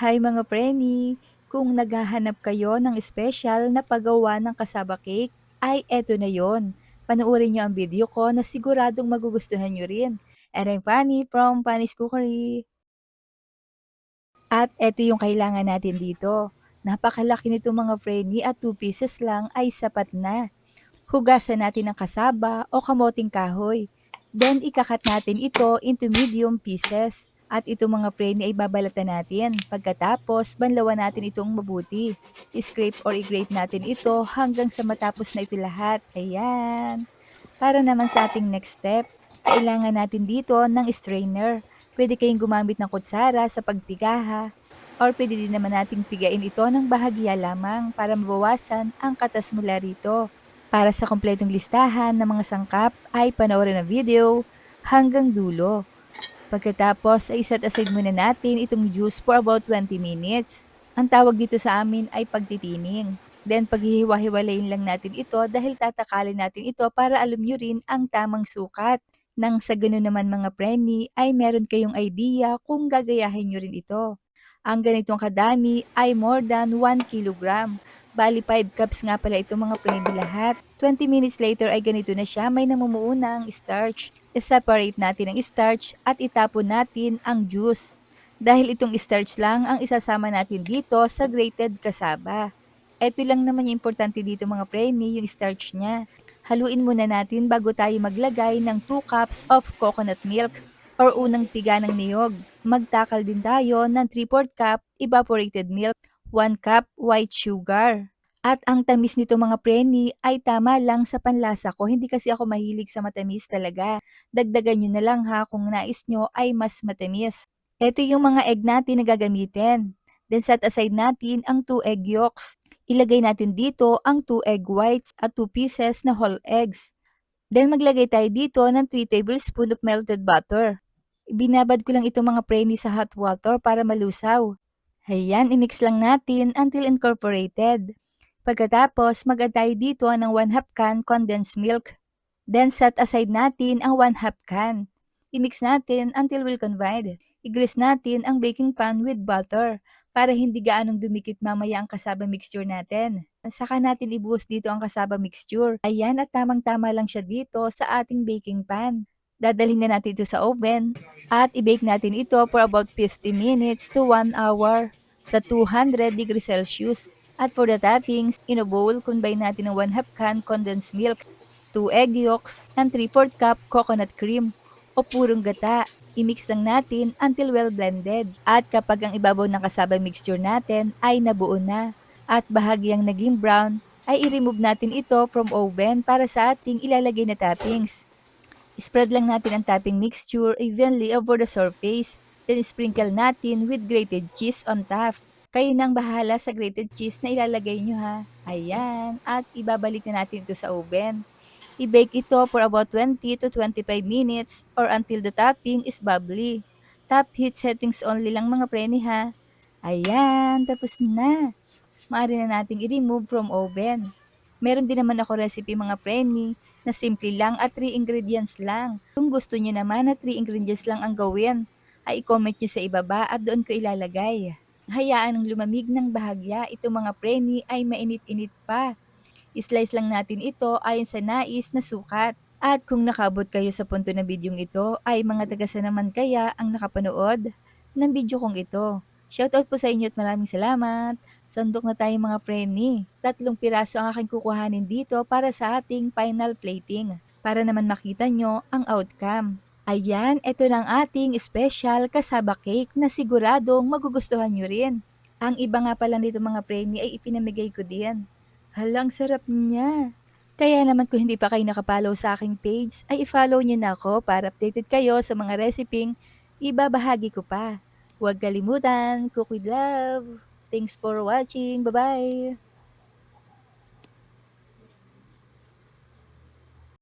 Hi mga preni! Kung naghahanap kayo ng espesyal na paggawa ng kasaba cake, ay eto na yon. Panoorin nyo ang video ko na siguradong magugustuhan nyo rin. And I'm Fanny from Fanny's Cookery. At eto yung kailangan natin dito. Napakalaki nito mga preni at 2 pieces lang ay sapat na. Hugasan natin ang kasaba o kamoting kahoy. Then ikakat natin ito into medium pieces. At itong mga preni ay babalatan natin. Pagkatapos, banlawan natin itong mabuti. I-scrape or i-grate natin ito hanggang sa matapos na ito lahat. Ayan. Para naman sa ating next step, kailangan natin dito ng strainer. Pwede kayong gumamit ng kutsara sa pagpigaha. Or pwede din naman nating pigain ito ng bahagya lamang para mabawasan ang katas mula rito. Para sa kompletong listahan ng mga sangkap ay panoorin ang video hanggang dulo. Pagkatapos ay set aside muna natin itong juice for about 20 minutes. Ang tawag dito sa amin ay pagtitining. Then paghihiwa-hiwalayin lang natin ito dahil tatakalin natin ito para alam nyo rin ang tamang sukat. Nang sa ganun naman mga preni ay meron kayong idea kung gagayahin nyo rin ito. Ang ganitong kadami ay more than 1 kilogram. Bali 5 cups nga pala ito mga preni lahat. 20 minutes later ay ganito na siya, may namumuunang starch. I-separate natin ang starch at itapon natin ang juice. Dahil itong starch lang ang isasama natin dito sa grated cassava. Ito lang naman yung importante dito mga preni, yung starch niya. Haluin muna natin bago tayo maglagay ng 2 cups of coconut milk or unang tiga ng niyog. Magtakal din tayo ng 3/4 cup evaporated milk, 1 cup white sugar. At ang tamis nito mga preni ay tama lang sa panlasa ko. Hindi kasi ako mahilig sa matamis talaga. Dagdagan nyo na lang ha kung nais nyo ay mas matamis. Ito yung mga egg natin na gagamitin. Then set aside natin ang 2 egg yolks. Ilagay natin dito ang 2 egg whites at 2 pieces na whole eggs. Then maglagay tayo dito ng 3 tablespoon of melted butter. Binabad ko lang itong mga preni sa hot water para malusaw. Ayan, imix lang natin until incorporated. Pagkatapos, mag-add tayo dito ng 1/2 can condensed milk. Then set aside natin ang 1/2 can. I-mix natin until well combined. I-grease natin ang baking pan with butter para hindi gaanong dumikit mamaya ang kasaba mixture natin. Saka natin ibuhos dito ang kasaba mixture. Ayan, at tamang-tama lang siya dito sa ating baking pan. Dadalhin na natin ito sa oven at i-bake natin ito for about 50 minutes to 1 hour sa 200 degrees Celsius. At for the toppings, in a bowl, combine natin ng 1/2 can condensed milk, 2 egg yolks, and 3/4 cup coconut cream o purong gata. I-mix lang natin until well blended. At kapag ang ibabaw ng kasaba mixture natin ay nabuo na at bahagyang naging brown, ay i-remove natin ito from oven para sa ating ilalagay na toppings. Spread lang natin ang topping mixture evenly over the surface. Then sprinkle natin with grated cheese on top. Kayo nang bahala sa grated cheese na ilalagay nyo ha. Ayan. At ibabalik na natin ito sa oven. I-bake ito for about 20 to 25 minutes or until the topping is bubbly. Top heat settings only lang mga preni ha. Ayan, tapos na. Maaari na nating i-remove from oven. Meron din naman ako recipe mga preni na simple lang at 3 ingredients lang. Kung gusto niyo naman na 3 ingredients lang ang gawin, ay i-comment niyo sa ibaba at doon ko ilalagay. Hayaan ng lumamig ng bahagya, itong mga preni ay mainit-init pa. I-slice lang natin ito ayon sa nais na sukat. At kung nakabot kayo sa punto ng bidyong ito, ay mga tagasa naman kaya ang nakapanood ng video kong ito. Shoutout po sa inyo at maraming salamat. Sandok na tayo mga preni. 3 piraso ang aking kukuhanin dito para sa ating final plating. Para naman makita nyo ang outcome. Ayan, ito na ang ating special kasaba cake na siguradong magugustuhan nyo rin. Ang iba nga pala nito mga preni ay ipinamigay ko din. Halang sarap niya. Kaya naman kung hindi pa kayo nakapollow sa aking page, ay i-follow nyo na ako para updated kayo sa mga reseping ibabahagi ko pa. Huwag kalimutan, cook with love. Thanks for watching. Bye-bye!